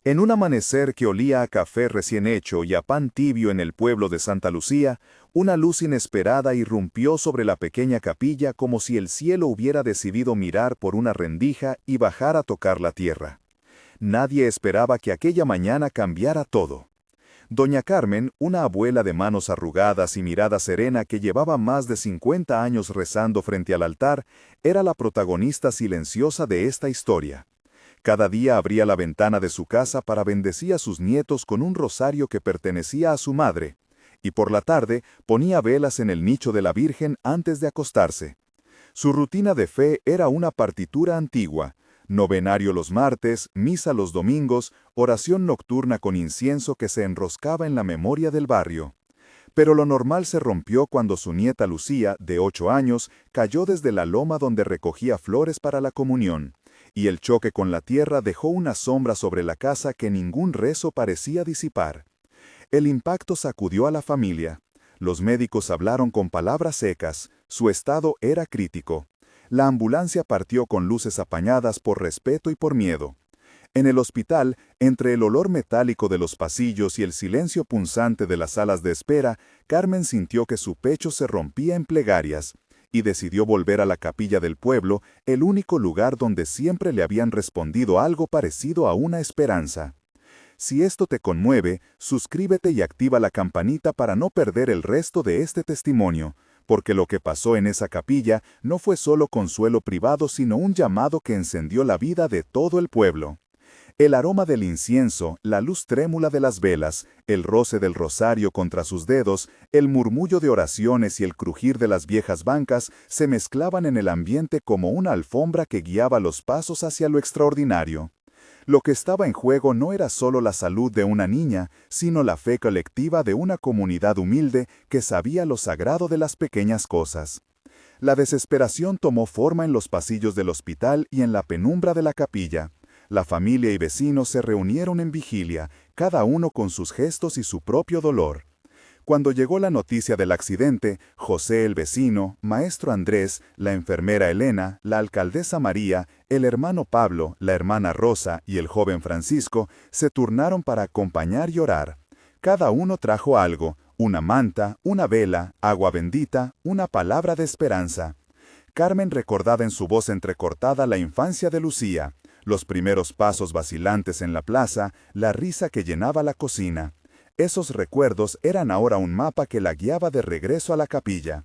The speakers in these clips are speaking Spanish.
En un amanecer que olía a café recién hecho y a pan tibio en el pueblo de Santa Lucía, una luz inesperada irrumpió sobre la pequeña capilla como si el cielo hubiera decidido mirar por una rendija y bajar a tocar la tierra. Nadie esperaba que aquella mañana cambiara todo. Doña Carmen, una abuela de manos arrugadas y mirada serena que llevaba más de 50 años rezando frente al altar, era la protagonista silenciosa de esta historia. Cada día abría la ventana de su casa para bendecir a sus nietos con un rosario que pertenecía a su madre, y por la tarde ponía velas en el nicho de la Virgen antes de acostarse. Su rutina de fe era una partitura antigua: novenario los martes, misa los domingos, oración nocturna con incienso que se enroscaba en la memoria del barrio. Pero lo normal se rompió cuando su nieta Lucía, de 8 años, cayó desde la loma donde recogía flores para la comunión, y el choque con la tierra dejó una sombra sobre la casa que ningún rezo parecía disipar. El impacto sacudió a la familia. Los médicos hablaron con palabras secas, su estado era crítico. La ambulancia partió con luces apañadas por respeto y por miedo. En el hospital, entre el olor metálico de los pasillos y el silencio punzante de las salas de espera, Carmen sintió que su pecho se rompía en plegarias, y decidió volver a la capilla del pueblo, el único lugar donde siempre le habían respondido algo parecido a una esperanza. Si esto te conmueve, suscríbete y activa la campanita para no perder el resto de este testimonio, porque lo que pasó en esa capilla no fue solo consuelo privado, sino un llamado que encendió la vida de todo el pueblo. El aroma del incienso, la luz trémula de las velas, el roce del rosario contra sus dedos, el murmullo de oraciones y el crujir de las viejas bancas se mezclaban en el ambiente como una alfombra que guiaba los pasos hacia lo extraordinario. Lo que estaba en juego no era solo la salud de una niña, sino la fe colectiva de una comunidad humilde que sabía lo sagrado de las pequeñas cosas. La desesperación tomó forma en los pasillos del hospital y en la penumbra de la capilla. La familia y vecinos se reunieron en vigilia, cada uno con sus gestos y su propio dolor. Cuando llegó la noticia del accidente, José el vecino, maestro Andrés, la enfermera Elena, la alcaldesa María, el hermano Pablo, la hermana Rosa y el joven Francisco se turnaron para acompañar y orar. Cada uno trajo algo: una manta, una vela, agua bendita, una palabra de esperanza. Carmen recordaba en su voz entrecortada la infancia de Lucía, los primeros pasos vacilantes en la plaza, la risa que llenaba la cocina. Esos recuerdos eran ahora un mapa que la guiaba de regreso a la capilla.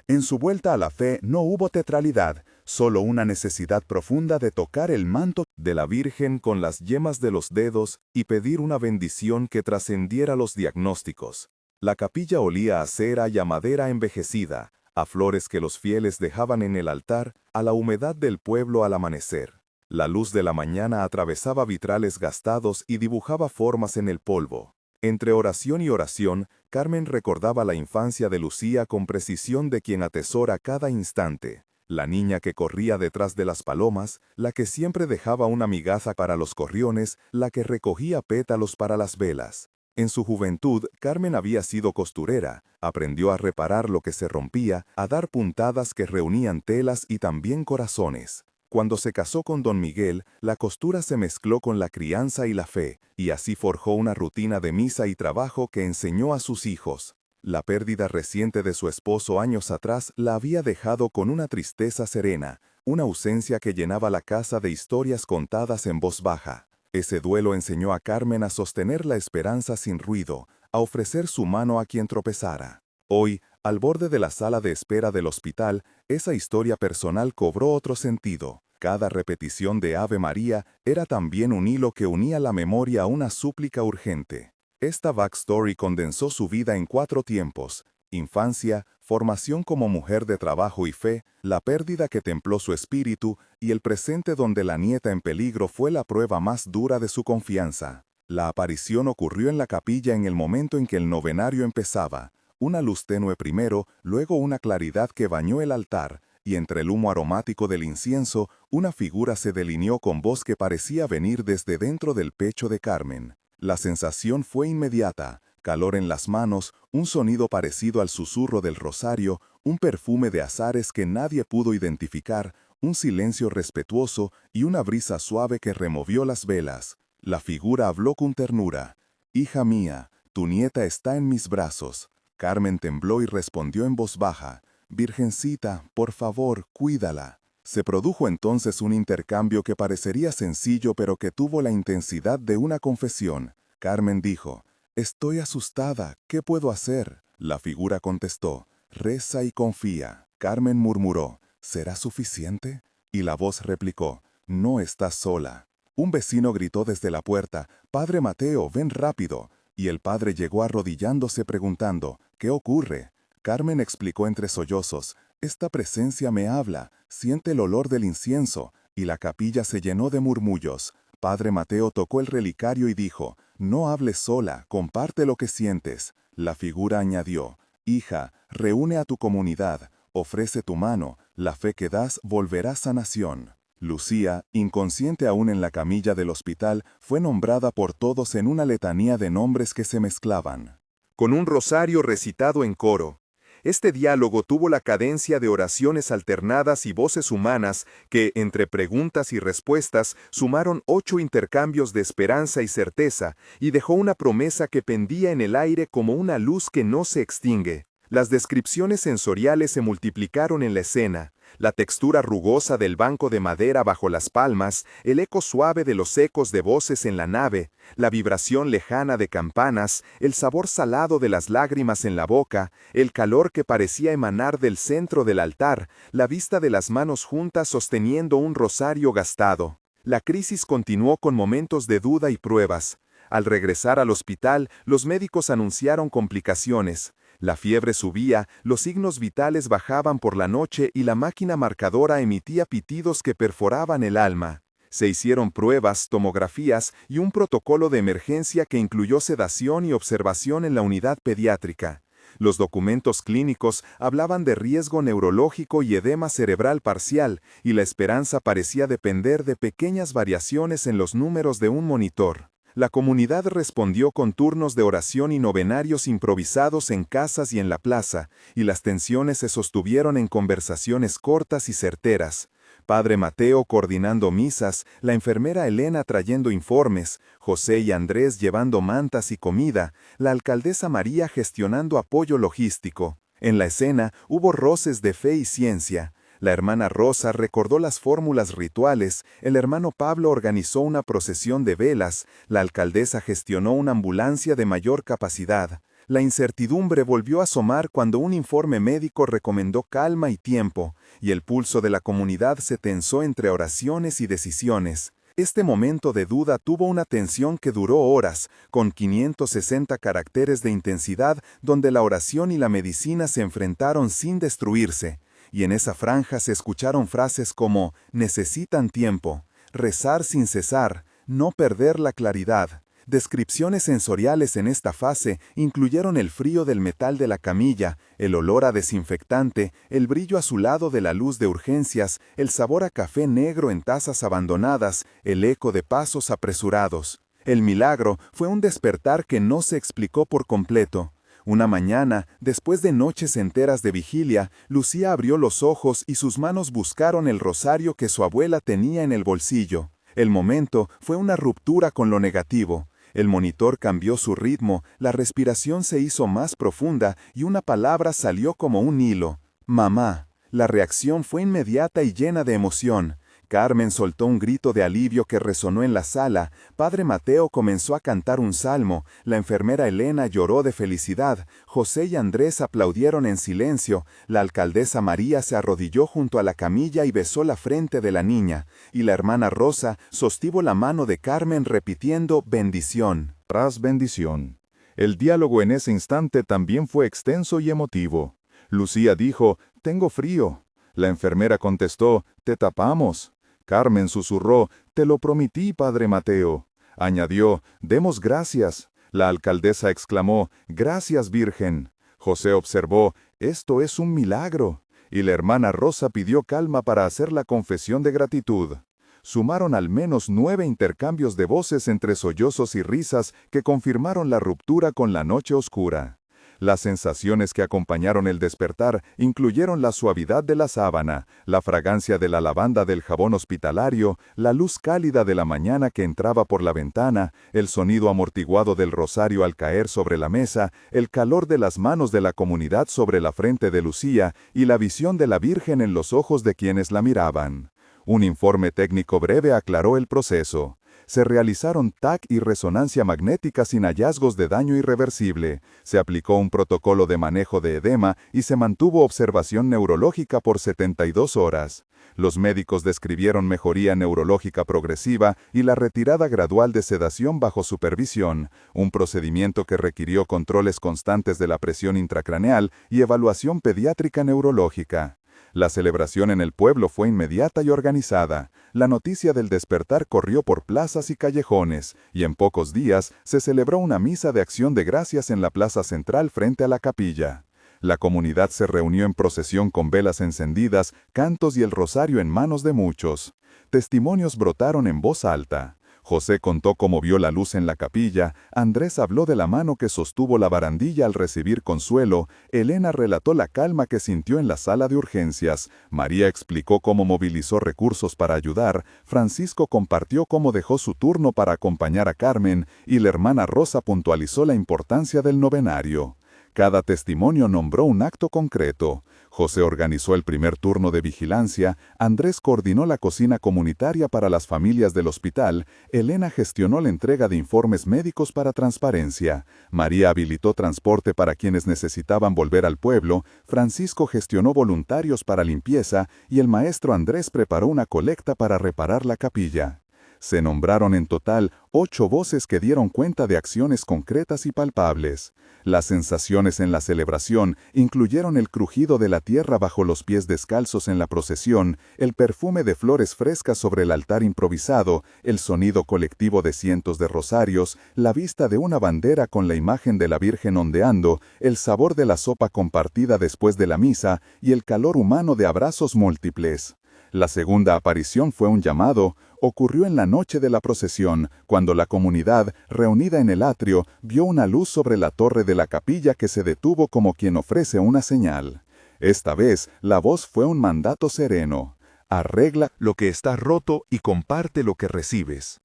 En su vuelta a la fe no hubo teatralidad, solo una necesidad profunda de tocar el manto de la Virgen con las yemas de los dedos y pedir una bendición que trascendiera los diagnósticos. La capilla olía a cera y a madera envejecida, a flores que los fieles dejaban en el altar, a la humedad del pueblo al amanecer. La luz de la mañana atravesaba vitrales gastados y dibujaba formas en el polvo. Entre oración y oración, Carmen recordaba la infancia de Lucía con precisión de quien atesora cada instante. La niña que corría detrás de las palomas, la que siempre dejaba una migaja para los corriones, la que recogía pétalos para las velas. En su juventud, Carmen había sido costurera, aprendió a reparar lo que se rompía, a dar puntadas que reunían telas y también corazones. Cuando se casó con don Miguel, la costura se mezcló con la crianza y la fe, y así forjó una rutina de misa y trabajo que enseñó a sus hijos. La pérdida reciente de su esposo años atrás la había dejado con una tristeza serena, una ausencia que llenaba la casa de historias contadas en voz baja. Ese duelo enseñó a Carmen a sostener la esperanza sin ruido, a ofrecer su mano a quien tropezara. Hoy, al borde de la sala de espera del hospital, esa historia personal cobró otro sentido. Cada repetición de Ave María era también un hilo que unía la memoria a una súplica urgente. Esta backstory condensó su vida en 4 tiempos: infancia, formación como mujer de trabajo y fe, la pérdida que templó su espíritu y el presente donde la nieta en peligro fue la prueba más dura de su confianza. La aparición ocurrió en la capilla en el momento en que el novenario empezaba. Una luz tenue primero, luego una claridad que bañó el altar, y entre el humo aromático del incienso, una figura se delineó con voz que parecía venir desde dentro del pecho de Carmen. La sensación fue inmediata: calor en las manos, un sonido parecido al susurro del rosario, un perfume de azares que nadie pudo identificar, un silencio respetuoso y una brisa suave que removió las velas. La figura habló con ternura. «Hija mía, tu nieta está en mis brazos». Carmen tembló y respondió en voz baja. «Virgencita, por favor, cuídala». Se produjo entonces un intercambio que parecería sencillo pero que tuvo la intensidad de una confesión. Carmen dijo: «Estoy asustada, ¿qué puedo hacer?». La figura contestó: «Reza y confía». Carmen murmuró: «¿Será suficiente?». Y la voz replicó: «No estás sola». Un vecino gritó desde la puerta: «Padre Mateo, ven rápido». Y el padre llegó arrodillándose preguntando: «¿Qué ocurre?». Carmen explicó entre sollozos: «Esta presencia me habla, siente el olor del incienso», y la capilla se llenó de murmullos. Padre Mateo tocó el relicario y dijo: «No hables sola, comparte lo que sientes». La figura añadió: «Hija, reúne a tu comunidad, ofrece tu mano, la fe que das volverá sanación». Lucía, inconsciente aún en la camilla del hospital, fue nombrada por todos en una letanía de nombres que se mezclaban. Con un rosario recitado en coro. Este diálogo tuvo la cadencia de oraciones alternadas y voces humanas que, entre preguntas y respuestas, sumaron 8 intercambios de esperanza y certeza, y dejó una promesa que pendía en el aire como una luz que no se extingue. Las descripciones sensoriales se multiplicaron en la escena. La textura rugosa del banco de madera bajo las palmas, el eco suave de los ecos de voces en la nave, la vibración lejana de campanas, el sabor salado de las lágrimas en la boca, el calor que parecía emanar del centro del altar, la vista de las manos juntas sosteniendo un rosario gastado. La crisis continuó con momentos de duda y pruebas. Al regresar al hospital, los médicos anunciaron complicaciones. La fiebre subía, los signos vitales bajaban por la noche y la máquina marcadora emitía pitidos que perforaban el alma. Se hicieron pruebas, tomografías y un protocolo de emergencia que incluyó sedación y observación en la unidad pediátrica. Los documentos clínicos hablaban de riesgo neurológico y edema cerebral parcial, y la esperanza parecía depender de pequeñas variaciones en los números de un monitor. La comunidad respondió con turnos de oración y novenarios improvisados en casas y en la plaza, y las tensiones se sostuvieron en conversaciones cortas y certeras. Padre Mateo coordinando misas, la enfermera Elena trayendo informes, José y Andrés llevando mantas y comida, la alcaldesa María gestionando apoyo logístico. En la escena hubo roces de fe y ciencia. La hermana Rosa recordó las fórmulas rituales, el hermano Pablo organizó una procesión de velas, la alcaldesa gestionó una ambulancia de mayor capacidad. La incertidumbre volvió a asomar cuando un informe médico recomendó calma y tiempo, y el pulso de la comunidad se tensó entre oraciones y decisiones. Este momento de duda tuvo una tensión que duró horas, con 560 caracteres de intensidad donde la oración y la medicina se enfrentaron sin destruirse. Y en esa franja se escucharon frases como «necesitan tiempo», «rezar sin cesar», «no perder la claridad». Descripciones sensoriales en esta fase incluyeron el frío del metal de la camilla, el olor a desinfectante, el brillo azulado de la luz de urgencias, el sabor a café negro en tazas abandonadas, el eco de pasos apresurados. El milagro fue un despertar que no se explicó por completo. Una mañana, después de noches enteras de vigilia, Lucía abrió los ojos y sus manos buscaron el rosario que su abuela tenía en el bolsillo. El momento fue una ruptura con lo negativo. El monitor cambió su ritmo, la respiración se hizo más profunda y una palabra salió como un hilo: «Mamá». La reacción fue inmediata y llena de emoción. Carmen soltó un grito de alivio que resonó en la sala, Padre Mateo comenzó a cantar un salmo, la enfermera Elena lloró de felicidad, José y Andrés aplaudieron en silencio, la alcaldesa María se arrodilló junto a la camilla y besó la frente de la niña, y la hermana Rosa sostuvo la mano de Carmen repitiendo «bendición». Tras bendición. El diálogo en ese instante también fue extenso y emotivo. Lucía dijo: «Tengo frío». La enfermera contestó: «Te tapamos». Carmen susurró: «Te lo prometí, Padre Mateo». Añadió: «Demos gracias». La alcaldesa exclamó: «Gracias, Virgen». José observó: «Esto es un milagro». Y la hermana Rosa pidió calma para hacer la confesión de gratitud. Sumaron al menos 9 intercambios de voces entre sollozos y risas que confirmaron la ruptura con la noche oscura. Las sensaciones que acompañaron el despertar incluyeron la suavidad de la sábana, la fragancia de la lavanda del jabón hospitalario, la luz cálida de la mañana que entraba por la ventana, el sonido amortiguado del rosario al caer sobre la mesa, el calor de las manos de la comunidad sobre la frente de Lucía y la visión de la Virgen en los ojos de quienes la miraban. Un informe técnico breve aclaró el proceso. Se realizaron TAC y resonancia magnética sin hallazgos de daño irreversible, se aplicó un protocolo de manejo de edema y se mantuvo observación neurológica por 72 horas. Los médicos describieron mejoría neurológica progresiva y la retirada gradual de sedación bajo supervisión, un procedimiento que requirió controles constantes de la presión intracraneal y evaluación pediátrica neurológica. La celebración en el pueblo fue inmediata y organizada. La noticia del despertar corrió por plazas y callejones, y en pocos días se celebró una misa de acción de gracias en la plaza central frente a la capilla. La comunidad se reunió en procesión con velas encendidas, cantos y el rosario en manos de muchos. Testimonios brotaron en voz alta. José contó cómo vio la luz en la capilla, Andrés habló de la mano que sostuvo la barandilla al recibir consuelo, Elena relató la calma que sintió en la sala de urgencias, María explicó cómo movilizó recursos para ayudar, Francisco compartió cómo dejó su turno para acompañar a Carmen y la hermana Rosa puntualizó la importancia del novenario. Cada testimonio nombró un acto concreto. José organizó el primer turno de vigilancia, Andrés coordinó la cocina comunitaria para las familias del hospital, Elena gestionó la entrega de informes médicos para transparencia, María habilitó transporte para quienes necesitaban volver al pueblo, Francisco gestionó voluntarios para limpieza y el maestro Andrés preparó una colecta para reparar la capilla. Se nombraron en total 8 voces que dieron cuenta de acciones concretas y palpables. Las sensaciones en la celebración incluyeron el crujido de la tierra bajo los pies descalzos en la procesión, el perfume de flores frescas sobre el altar improvisado, el sonido colectivo de cientos de rosarios, la vista de una bandera con la imagen de la Virgen ondeando, el sabor de la sopa compartida después de la misa y el calor humano de abrazos múltiples. La segunda aparición fue un llamado. Ocurrió en la noche de la procesión, cuando la comunidad, reunida en el atrio, vio una luz sobre la torre de la capilla que se detuvo como quien ofrece una señal. Esta vez, la voz fue un mandato sereno. Arregla lo que está roto y comparte lo que recibes.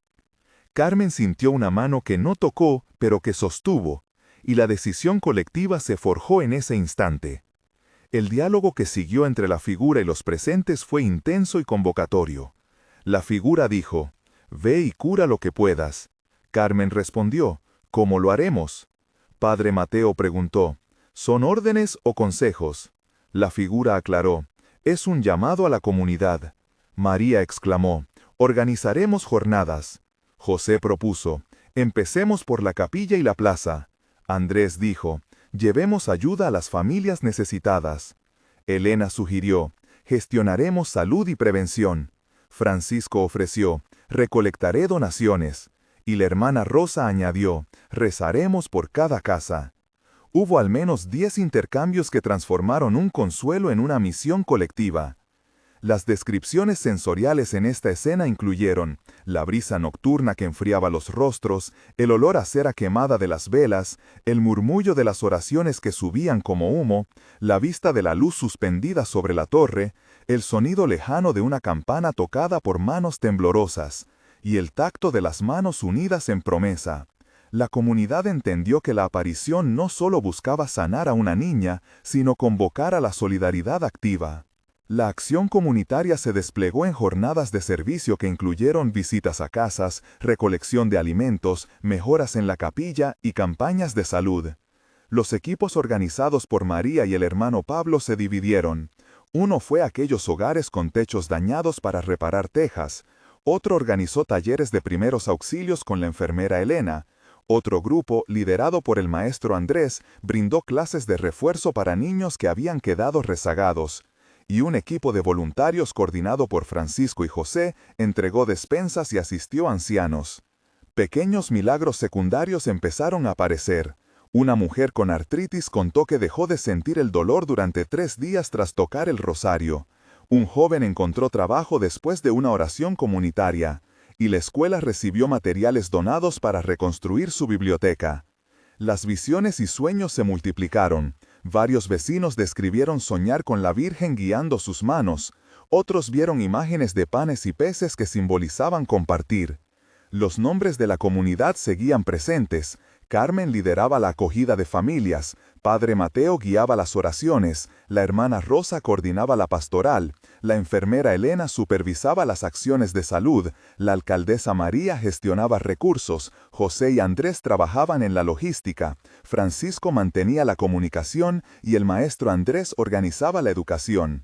Carmen sintió una mano que no tocó, pero que sostuvo, y la decisión colectiva se forjó en ese instante. El diálogo que siguió entre la figura y los presentes fue intenso y convocatorio. La figura dijo, «Ve y cura lo que puedas». Carmen respondió, «¿Cómo lo haremos?». Padre Mateo preguntó, «¿Son órdenes o consejos?». La figura aclaró, «Es un llamado a la comunidad». María exclamó, «Organizaremos jornadas». José propuso, «Empecemos por la capilla y la plaza». Andrés dijo, «Llevemos ayuda a las familias necesitadas». Elena sugirió, «Gestionaremos salud y prevención». Francisco ofreció, «Recolectaré donaciones». Y la hermana Rosa añadió, «Rezaremos por cada casa». Hubo al menos 10 intercambios que transformaron un consuelo en una misión colectiva. Las descripciones sensoriales en esta escena incluyeron la brisa nocturna que enfriaba los rostros, el olor a cera quemada de las velas, el murmullo de las oraciones que subían como humo, la vista de la luz suspendida sobre la torre, el sonido lejano de una campana tocada por manos temblorosas, y el tacto de las manos unidas en promesa. La comunidad entendió que la aparición no solo buscaba sanar a una niña, sino convocar a la solidaridad activa. La acción comunitaria se desplegó en jornadas de servicio que incluyeron visitas a casas, recolección de alimentos, mejoras en la capilla y campañas de salud. Los equipos organizados por María y el hermano Pablo se dividieron. Uno fue a aquellos hogares con techos dañados para reparar tejas. Otro organizó talleres de primeros auxilios con la enfermera Elena. Otro grupo, liderado por el maestro Andrés, brindó clases de refuerzo para niños que habían quedado rezagados. Y un equipo de voluntarios coordinado por Francisco y José entregó despensas y asistió a ancianos. Pequeños milagros secundarios empezaron a aparecer. Una mujer con artritis contó que dejó de sentir el dolor durante 3 días tras tocar el rosario. Un joven encontró trabajo después de una oración comunitaria. Y la escuela recibió materiales donados para reconstruir su biblioteca. Las visiones y sueños se multiplicaron. Varios vecinos describieron soñar con la Virgen guiando sus manos. Otros vieron imágenes de panes y peces que simbolizaban compartir. Los nombres de la comunidad seguían presentes. Carmen lideraba la acogida de familias, Padre Mateo guiaba las oraciones, la hermana Rosa coordinaba la pastoral, la enfermera Elena supervisaba las acciones de salud, la alcaldesa María gestionaba recursos, José y Andrés trabajaban en la logística, Francisco mantenía la comunicación y el maestro Andrés organizaba la educación.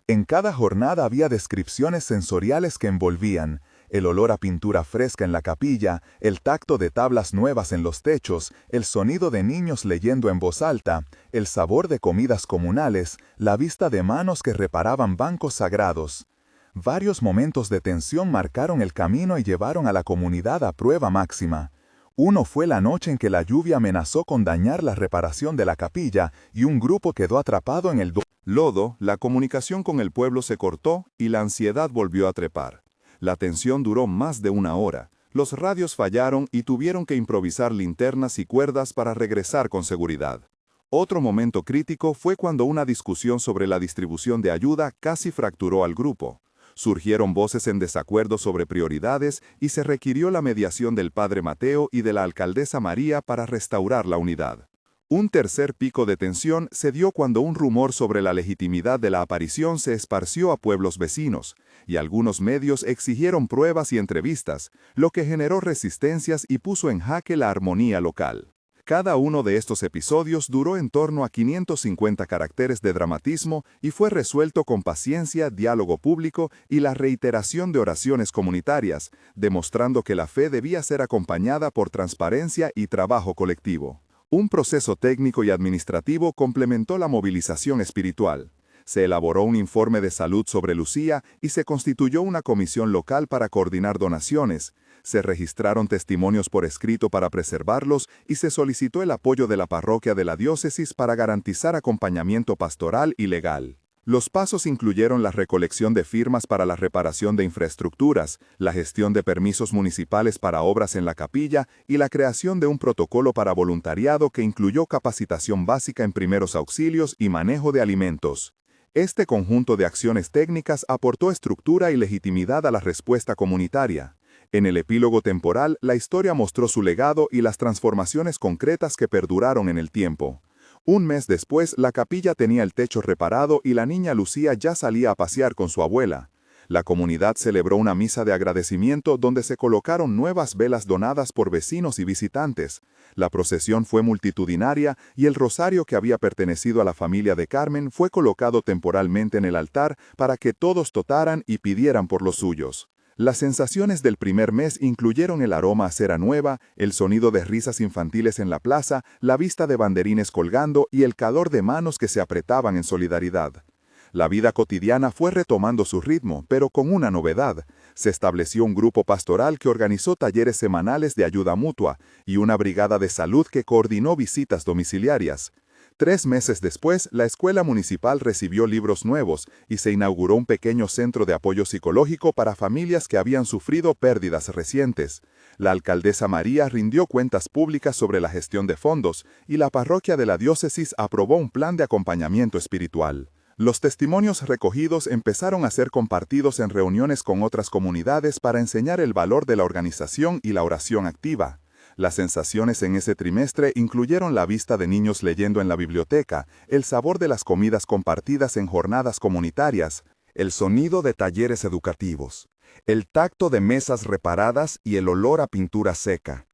En cada jornada había descripciones sensoriales que envolvían el olor a pintura fresca en la capilla, el tacto de tablas nuevas en los techos, el sonido de niños leyendo en voz alta, el sabor de comidas comunales, la vista de manos que reparaban bancos sagrados. Varios momentos de tensión marcaron el camino y llevaron a la comunidad a prueba máxima. Uno fue la noche en que la lluvia amenazó con dañar la reparación de la capilla y un grupo quedó atrapado en el lodo, la comunicación con el pueblo se cortó y la ansiedad volvió a trepar. La tensión duró más de una hora. Los radios fallaron y tuvieron que improvisar linternas y cuerdas para regresar con seguridad. Otro momento crítico fue cuando una discusión sobre la distribución de ayuda casi fracturó al grupo. Surgieron voces en desacuerdo sobre prioridades y se requirió la mediación del padre Mateo y de la alcaldesa María para restaurar la unidad. Un tercer pico de tensión se dio cuando un rumor sobre la legitimidad de la aparición se esparció a pueblos vecinos, y algunos medios exigieron pruebas y entrevistas, lo que generó resistencias y puso en jaque la armonía local. Cada uno de estos episodios duró en torno a 550 caracteres de dramatismo y fue resuelto con paciencia, diálogo público y la reiteración de oraciones comunitarias, demostrando que la fe debía ser acompañada por transparencia y trabajo colectivo. Un proceso técnico y administrativo complementó la movilización espiritual. Se elaboró un informe de salud sobre Lucía y se constituyó una comisión local para coordinar donaciones. Se registraron testimonios por escrito para preservarlos y se solicitó el apoyo de la parroquia de la diócesis para garantizar acompañamiento pastoral y legal. Los pasos incluyeron la recolección de firmas para la reparación de infraestructuras, la gestión de permisos municipales para obras en la capilla y la creación de un protocolo para voluntariado que incluyó capacitación básica en primeros auxilios y manejo de alimentos. Este conjunto de acciones técnicas aportó estructura y legitimidad a la respuesta comunitaria. En el epílogo temporal, la historia mostró su legado y las transformaciones concretas que perduraron en el tiempo. Un mes después, la capilla tenía el techo reparado y la niña Lucía ya salía a pasear con su abuela. La comunidad celebró una misa de agradecimiento donde se colocaron nuevas velas donadas por vecinos y visitantes. La procesión fue multitudinaria y el rosario que había pertenecido a la familia de Carmen fue colocado temporalmente en el altar para que todos tocaran y pidieran por los suyos. Las sensaciones del primer mes incluyeron el aroma a cera nueva, el sonido de risas infantiles en la plaza, la vista de banderines colgando y el calor de manos que se apretaban en solidaridad. La vida cotidiana fue retomando su ritmo, pero con una novedad. Se estableció un grupo pastoral que organizó talleres semanales de ayuda mutua y una brigada de salud que coordinó visitas domiciliarias. 3 meses después, la escuela municipal recibió libros nuevos y se inauguró un pequeño centro de apoyo psicológico para familias que habían sufrido pérdidas recientes. La alcaldesa María rindió cuentas públicas sobre la gestión de fondos y la parroquia de la diócesis aprobó un plan de acompañamiento espiritual. Los testimonios recogidos empezaron a ser compartidos en reuniones con otras comunidades para enseñar el valor de la organización y la oración activa. Las sensaciones en ese trimestre incluyeron la vista de niños leyendo en la biblioteca, el sabor de las comidas compartidas en jornadas comunitarias, el sonido de talleres educativos, el tacto de mesas reparadas y el olor a pintura seca.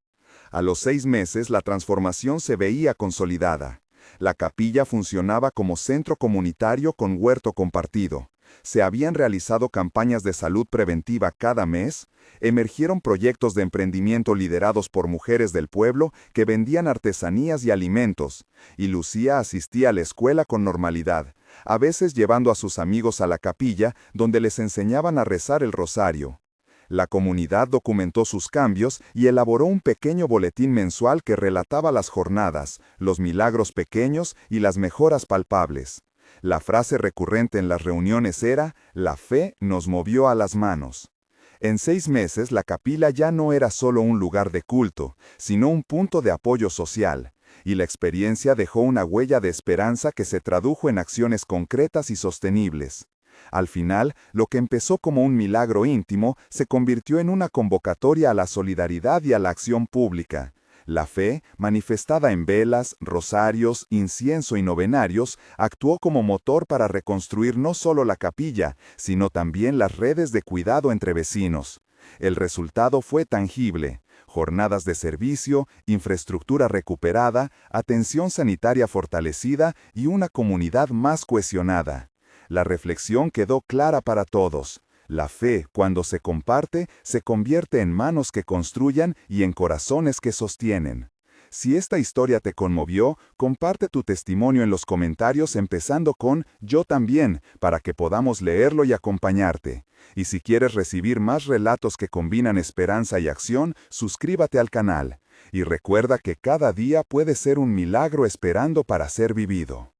A los 6 meses la transformación se veía consolidada. La capilla funcionaba como centro comunitario con huerto compartido. Se habían realizado campañas de salud preventiva cada mes, emergieron proyectos de emprendimiento liderados por mujeres del pueblo que vendían artesanías y alimentos, y Lucía asistía a la escuela con normalidad, a veces llevando a sus amigos a la capilla donde les enseñaban a rezar el rosario. La comunidad documentó sus cambios y elaboró un pequeño boletín mensual que relataba las jornadas, los milagros pequeños y las mejoras palpables. La frase recurrente en las reuniones era, la fe nos movió a las manos. En 6 meses la capilla ya no era solo un lugar de culto, sino un punto de apoyo social. y la experiencia dejó una huella de esperanza que se tradujo en acciones concretas y sostenibles. Al final, lo que empezó como un milagro íntimo se convirtió en una convocatoria a la solidaridad y a la acción pública. La fe, manifestada en velas, rosarios, incienso y novenarios, actuó como motor para reconstruir no solo la capilla, sino también las redes de cuidado entre vecinos. El resultado fue tangible: jornadas de servicio, infraestructura recuperada, atención sanitaria fortalecida y una comunidad más cohesionada. La reflexión quedó clara para todos. La fe, cuando se comparte, se convierte en manos que construyan y en corazones que sostienen. Si esta historia te conmovió, comparte tu testimonio en los comentarios empezando con "Yo también", para que podamos leerlo y acompañarte. Y si quieres recibir más relatos que combinan esperanza y acción, suscríbete al canal. Y recuerda que cada día puede ser un milagro esperando para ser vivido.